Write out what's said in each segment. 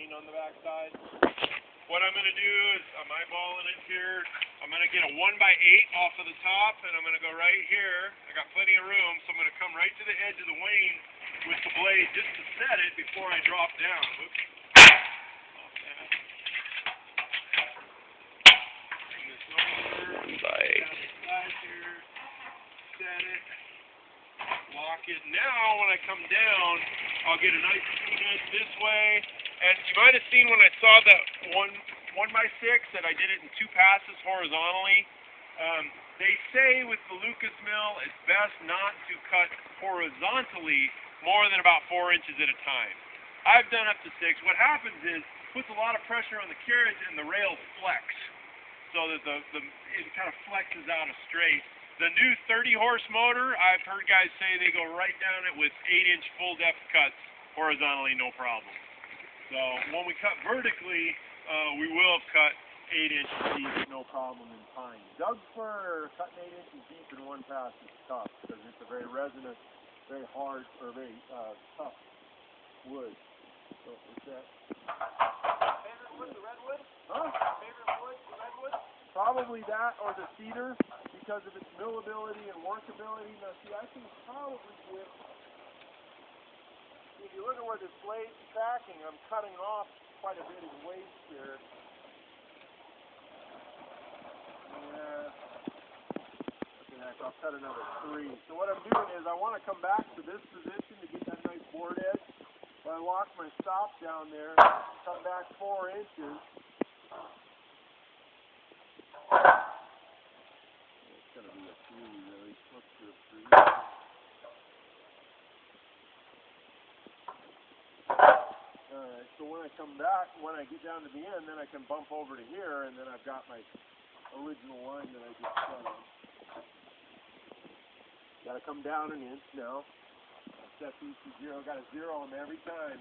wane on the backside. What I'm going to do is I'm eyeballing it here. I'm going to get a 1x8 off of the top, and I'm going to go right here. I got plenty of room, so I'm going to come right to the edge of the wane with the blade just to set it before I drop down. Oops. Bring this over. 1x8. Here. Set it. Lock it. Now, when I come down, I'll get a nice clean edge this way. And you might have seen when I saw that 1x6 that I did it in 2 passes horizontally. They say with the Lucas mill, it's best not to cut horizontally more than about 4 inches at a time. I've done up to 6. What happens is it puts a lot of pressure on the carriage and the rails flex, so that it kind of flexes out of straight. The new 30-horse motor, I've heard guys say they go right down it with 8-inch full depth cuts horizontally, no problem. So when we cut vertically, we will have cut 8 inches deep, no problem in pine. Doug fir cutting 8 inches deep in 1 pass is tough because it's a very resonant, very hard, or very tough wood. So what's that? Favorite wood, the redwood? Huh? Favorite wood, the redwood? Probably that or the cedar because of its millability and workability. Now see, I can probably get, if you look at where this blade's tracking, I'm cutting off quite a bit of waste here. Yeah. What the heck, I'll cut another 3. So what I'm doing is I want to come back to this position to get that nice board edge. So I lock my stop down there, come back 4 inches. It's going to be a 3 really. Let's do a 3. Alright, so when I come back, when I get down to the end, then I can bump over to here, and then I've got my original line that I just cut on. Got to come down an inch now. Set these to 0. Got a 0 on them every time.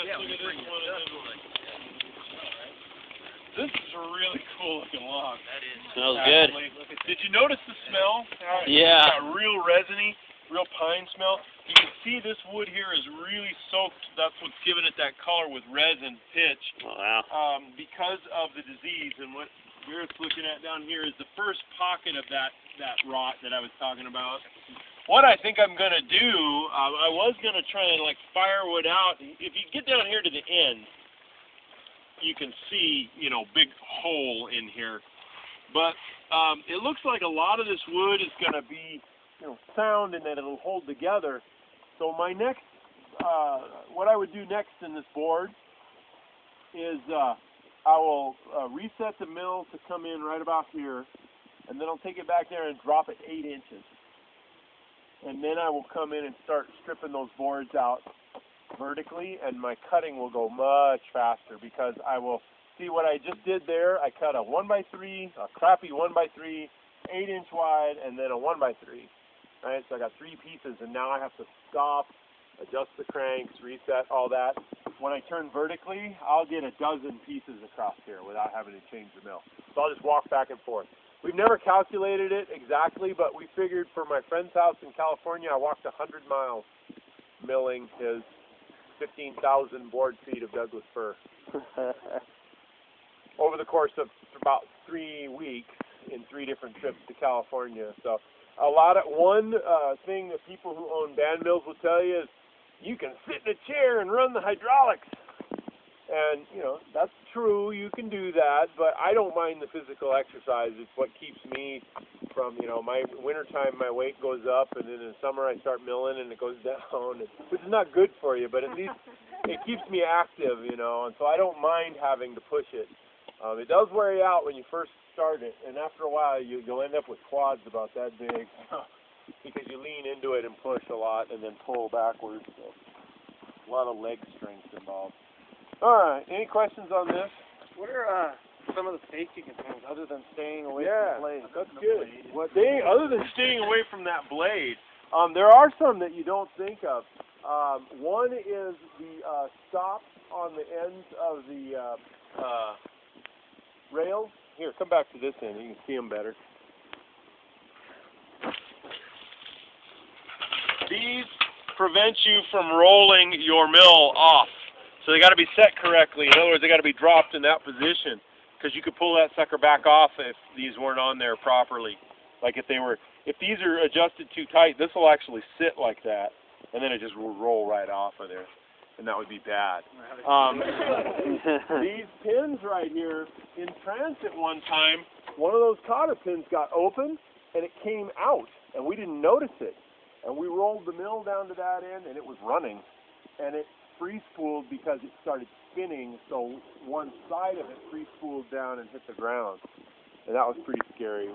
let's look at this one. This is a really cool looking log. That is. Smells good. Did you notice the smell? Yeah. It's got real resiny, real pine smell. You can see this wood here is really soaked. That's what's giving it that color with resin pitch. Oh, wow. Because of the disease. And what Garrett's looking at down here is the first pocket of that rot that I was talking about. What I think I'm going to do, I was going to try and like firewood out. If you get down here to the end, you can see, you know, big hole in here. But it looks like a lot of this wood is going to be, you know, sound and that it'll hold together. So my next, what I would do next in this board is I will reset the mill to come in right about here, and then I'll take it back there and drop it 8 inches. And then I will come in and start stripping those boards out vertically, and my cutting will go much faster because I will see what I just did there. I cut a 1x3, a crappy 1x3, 8-inch wide, and then a 1x3. Right, so I got 3 pieces, and now I have to stop, adjust the cranks, reset, all that. When I turn vertically, I'll get a dozen pieces across here without having to change the mill. So I'll just walk back and forth. We've never calculated it exactly, but we figured for my friend's house in California, I walked 100 miles milling his 15,000 board feet of Douglas fir over the course of about 3 weeks in 3 different trips to California. So one thing that people who own band mills will tell you is you can sit in a chair and run the hydraulics. And, you know, that's true, you can do that, but I don't mind the physical exercise. It's what keeps me from, you know, my wintertime my weight goes up, and then in the summer I start milling and it goes down, which is not good for you, but at least it keeps me active, you know, and so I don't mind having to push it. It does wear you out when you first start it, and after a while you'll end up with quads about that big because you lean into it and push a lot and then pull backwards. So a lot of leg strength involved. All right, any questions on this? What are some of the safety concerns other than staying away from the blade? That's good. Other than staying away from that blade, there are some that you don't think of. One is the stops on the ends of the rails. Here, come back to this end. You can see them better. These prevent you from rolling your mill off. So they got to be set correctly. In other words, they got to be dropped in that position because you could pull that sucker back off if these weren't on there properly. Like if these are adjusted too tight, this will actually sit like that, and then it just will roll right off of there, and that would be bad. These pins right here, in transit one time, one of those cotter pins got open, and it came out, and we didn't notice it. And we rolled the mill down to that end, and it was running, and it free-spooled because it started spinning, so one side of it free-spooled down and hit the ground, and that was pretty scary.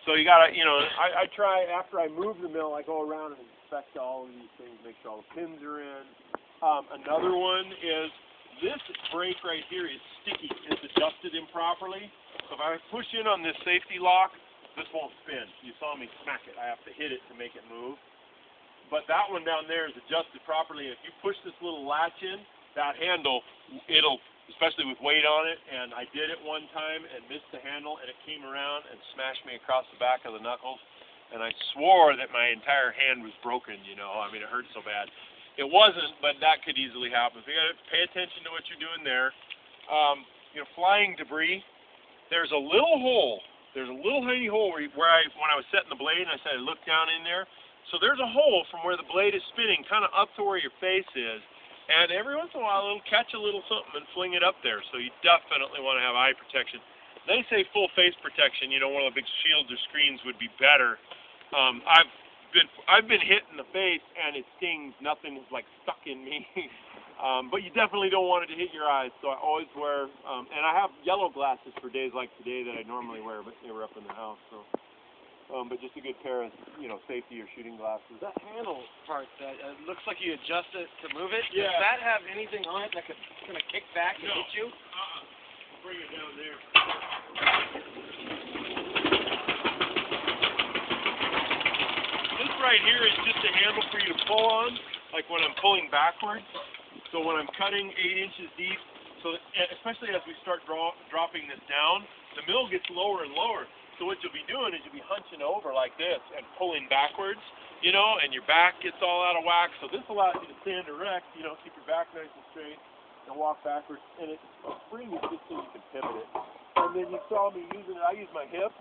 So you gotta, I try after I move the mill, I go around and inspect all of these things, make sure all the pins are in. Another one is this brake right here is sticky. It's adjusted improperly. So if I push in on this safety lock, this won't spin. You saw me smack it. I have to hit it to make it move. But that one down there is adjusted properly. If you push this little latch in, that handle, it'll, especially with weight on it, and I did it one time and missed the handle, and it came around and smashed me across the back of the knuckles, and I swore that my entire hand was broken, it hurt so bad. It wasn't, but that could easily happen. So you got to pay attention to what you're doing there. Flying debris, there's a little hole. There's a little tiny hole where when I was setting the blade, and I said I looked down in there. So there's a hole from where the blade is spinning, kind of up to where your face is. And every once in a while, it'll catch a little something and fling it up there. So you definitely want to have eye protection. They say full face protection. One of the big shields or screens would be better. I've been hit in the face, and it stings. Nothing is like stuck in me. But you definitely don't want it to hit your eyes. So I always wear, and I have yellow glasses for days like today that I normally wear, but they were up in the house. So. But just a good pair of, safety or shooting glasses. That handle part, that looks like you adjust it to move it. Yeah. Does that have anything on it that could kind of kick back and hit you? I'll bring it down there. This right here is just a handle for you to pull on. like when I'm pulling backwards. So when I'm cutting 8 inches deep, so especially as we start dropping this down, the mill gets lower and lower. So what you'll be doing is you'll be hunching over like this and pulling backwards, you know, and your back gets all out of whack. So this allows you to stand erect, you know, keep your back nice and straight, and walk backwards. And it's spring is just so you can pivot it. And then you saw me using it. I use my hip,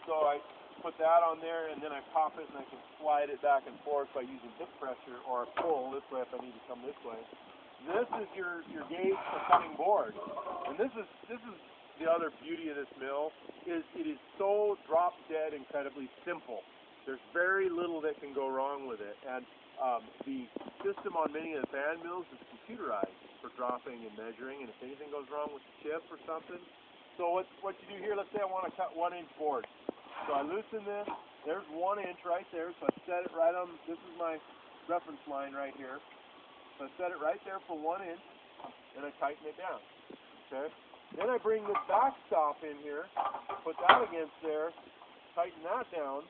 so I put that on there, and then I pop it, and I can slide it back and forth by using hip pressure or pull this way if I need to come this way. This is your gauge for cutting board, and this is the other beauty of this mill is it is so drop dead incredibly simple. There's very little that can go wrong with it, and the system on many of the fan mills is computerized for dropping and measuring, and if anything goes wrong with the chip or something. So what you do here, let's say I want to cut 1 inch board. So I loosen this, there's 1 inch right there, so I set it right on, this is my reference line right here. So I set it right there for 1 inch, and I tighten it down, okay? Then I bring this backstop in here, put that against there, tighten that down.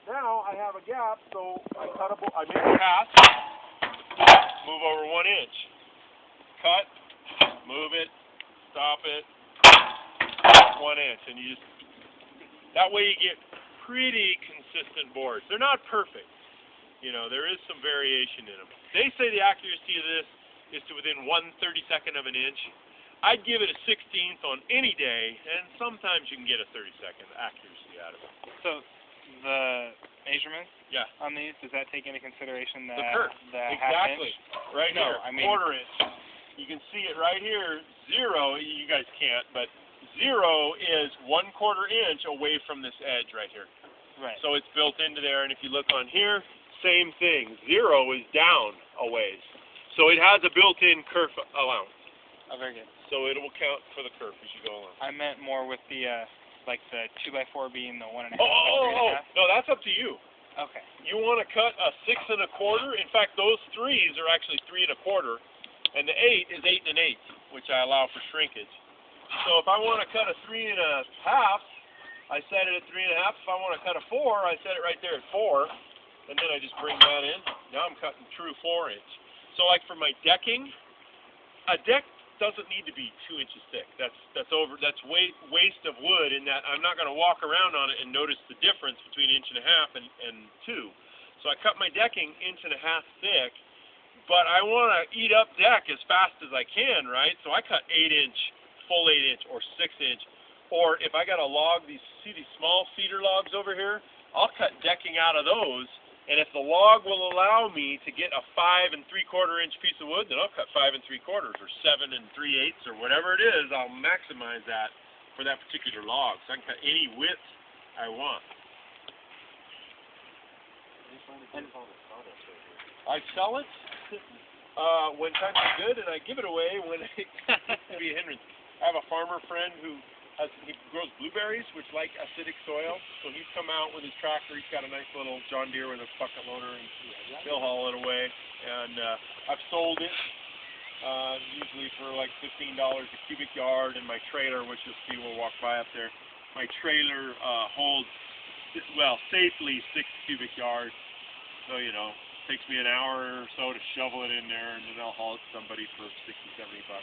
Now I have a gap, so I make a pass, move over 1 inch, cut, move it, stop it, 1 inch, and you just, that way you get pretty consistent boards. They're not perfect, you know, there is some variation in them. They say the accuracy of this is to within 1/32 of an inch. I'd give it a 16th on any day, and sometimes you can get a 32nd accuracy out of it. So the measurements on these, does that take into consideration the curve? The Exactly. half inch? Right No, here, I mean, 1/4 inch. You can see it right here, 0, you guys can't, but 0 is 1/4 inch away from this edge right here. Right. So it's built into there, and if you look on here, same thing. 0 is down a ways. So it has a built-in kerf allowance. Oh, very good. So it will count for the kerf as you go along. I meant more with the, like the 2x4 being the 1.5. No, that's up to you. Okay. You want to cut a 6 1/4. In fact, those 3s are actually 3 1/4, and the 8 is 8 1/8, which I allow for shrinkage. So if I want to cut a 3 1/2, I set it at 3 1/2. If I want to cut a 4, I set it right there at 4, and then I just bring that in. Now I'm cutting true 4 inch. So like for my decking, a deck doesn't need to be 2 inches thick. That's waste of wood in that I'm not going to walk around on it and notice the difference between 1.5 inches and 2. So I cut my decking 1.5 inches thick, but I want to eat up deck as fast as I can, right? So I cut 8 inch, full 8 inch, or 6 inch. Or if I got a log, see these small cedar logs over here, I'll cut decking out of those. And if the log will allow me to get a 5 3/4 inch piece of wood, then I'll cut 5 3/4 or 7 3/8 or whatever it is. I'll maximize that for that particular log. So I can cut any width I want. And I sell it when times are good, and I give it away when it can be a hindrance. I have a farmer friend who he grows blueberries, which like acidic soil. So he's come out with his tractor. He's got a nice little John Deere with a bucket loader, and he'll haul it away. And I've sold it usually for like $15 a cubic yard. And my trailer, which you'll see, we'll walk by up there. My trailer holds safely 6 cubic yards. So takes me an hour or so to shovel it in there, and then I'll haul it to somebody for $60-70.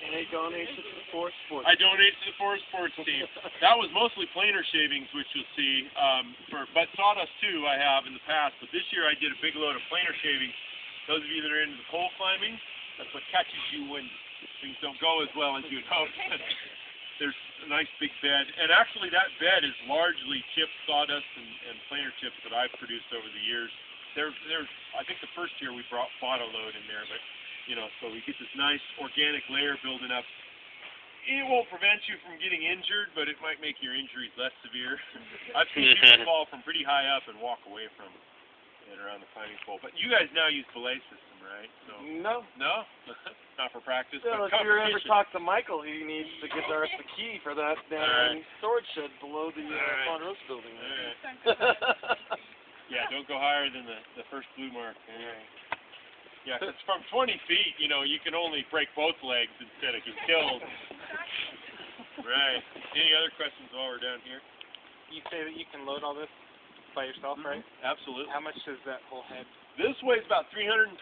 And they donate to the Forest Sports. I donate to the Forest Sports team. That was mostly planer shavings, which you'll see. But sawdust too, I have in the past. But this year I did a big load of planer shavings. Those of you that are into the pole climbing, that's what catches you when things don't go as well as you'd hope. There's a nice big bed, and actually that bed is largely chipped sawdust and planer chips that I've produced over the years. I think the first year we bought a load in there, but so we get this nice organic layer building up. It won't prevent you from getting injured, but it might make your injuries less severe. I've seen people fall from pretty high up and walk away from it around the climbing pole. But you guys now use belay system, right? So No. No? Not for practice, Well, but if you ever competition. talk to Michael, he needs to get us the key for that storage shed below the Pond Roast building. All right. Yeah, don't go higher than the first blue mark. Yeah, it's from 20 feet, you can only break both legs instead of get killed. Right. Any other questions while we're down here? You say that you can load all this by yourself, right? Absolutely. How much does that whole head? This weighs about 325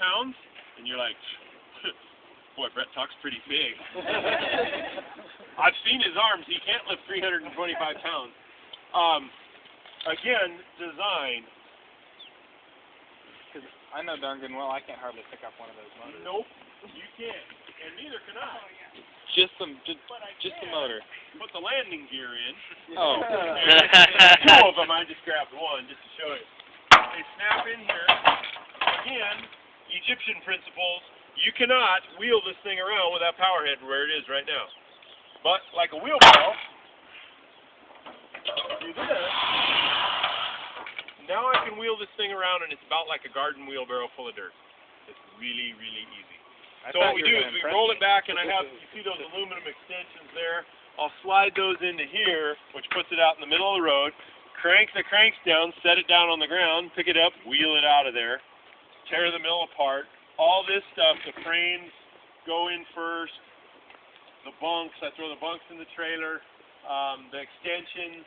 pounds, and you're like, boy, Brett talks pretty big. I've seen his arms. He can't lift 325 pounds. Again, design. Because I know darn good and well I can't hardly pick up one of those motors. Nope, you can't, and neither can I. Just the motor. Put the landing gear in. Oh. Two of them, I just grabbed one just to show you. They snap in here. Again, Egyptian principles. You cannot wheel this thing around with that power head where it is right now. But like a wheelbarrow, do this. Now I can wheel this thing around, and it's about like a garden wheelbarrow full of dirt. It's really, really easy. So what we do is we roll it back, and I have, you see those aluminum extensions there? I'll slide those into here, which puts it out in the middle of the road, crank the cranks down, set it down on the ground, pick it up, wheel it out of there, tear the mill apart. All this stuff, the frames go in first, the bunks, I throw the bunks in the trailer, the extensions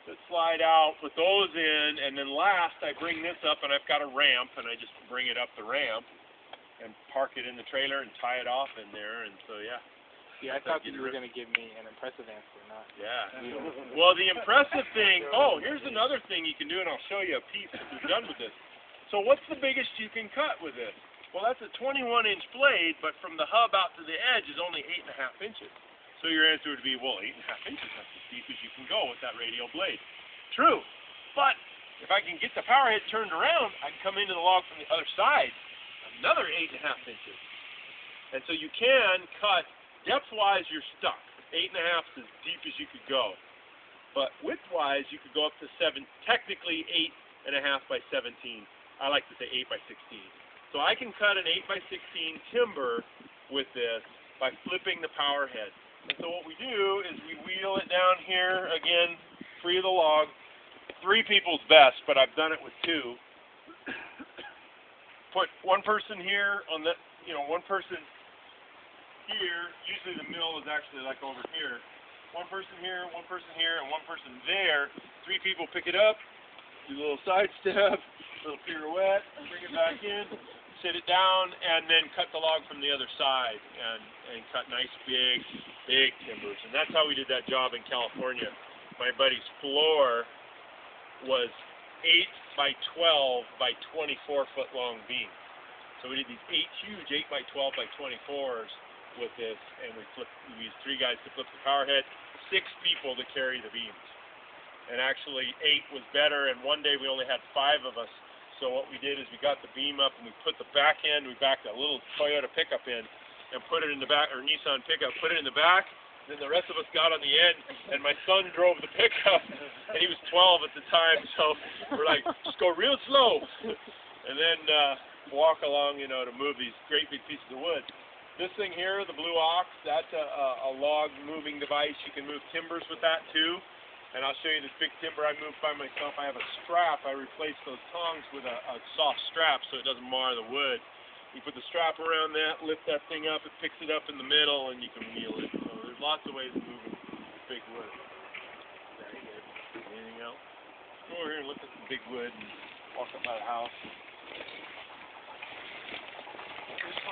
that slide out, put those in, and then last I bring this up, and I've got a ramp, and I just bring it up the ramp and park it in the trailer and tie it off in there, and so yeah. Yeah, I thought you were going to give me an impressive answer, not. Yeah. Well, the impressive thing, here's another thing you can do, and I'll show you a piece that we've done with this. So what's the biggest you can cut with this? Well, that's a 21-inch blade, but from the hub out to the edge is only 8.5 inches. So your answer would be, well, 8.5 inches, that's as deep as you can go with that radial blade. True. But if I can get the power head turned around, I can come into the log from the other side, another 8.5 inches. And so you can cut, depth-wise, you're stuck. 8.5 is as deep as you could go. But width-wise, you could go up to technically 8.5 by 17. I like to say 8 by 16. So I can cut an 8 by 16 timber with this by flipping the power head. And so what we do is we wheel it down here, again, free of the log. 3 people's best, but I've done it with 2. Put one person here on the, one person here. Usually the mill is actually like over here. One person here, and one person there. 3 people pick it up, do a little side step, a little pirouette, bring it back in, sit it down, and then cut the log from the other side and cut nice big timbers. And that's how we did that job in California. My buddy's floor was 8 by 12 by 24 foot long beams. So we did these 8 huge 8 by 12 by 24s with this, and we used 3 guys to flip the power head, 6 people to carry the beams. And actually 8 was better, and one day we only had 5 of us. So what we did is we got the beam up and we put the back end, we backed a little Toyota pickup in and put it in the back, or Nissan pickup, put it in the back. Then the rest of us got on the end, and my son drove the pickup, and he was 12 at the time, so we're like, just go real slow, and then walk along, to move these great big pieces of wood. This thing here, the Blue Ox, that's a log moving device. You can move timbers with that too, and I'll show you this big timber I moved by myself. I have a strap. I replaced those tongs with a soft strap so it doesn't mar the wood. You put the strap around that, lift that thing up, it picks it up in the middle, and you can wheel it. So there's lots of ways of moving big wood. Very good. Anything else? Go over here and look at some big wood and walk up by the house.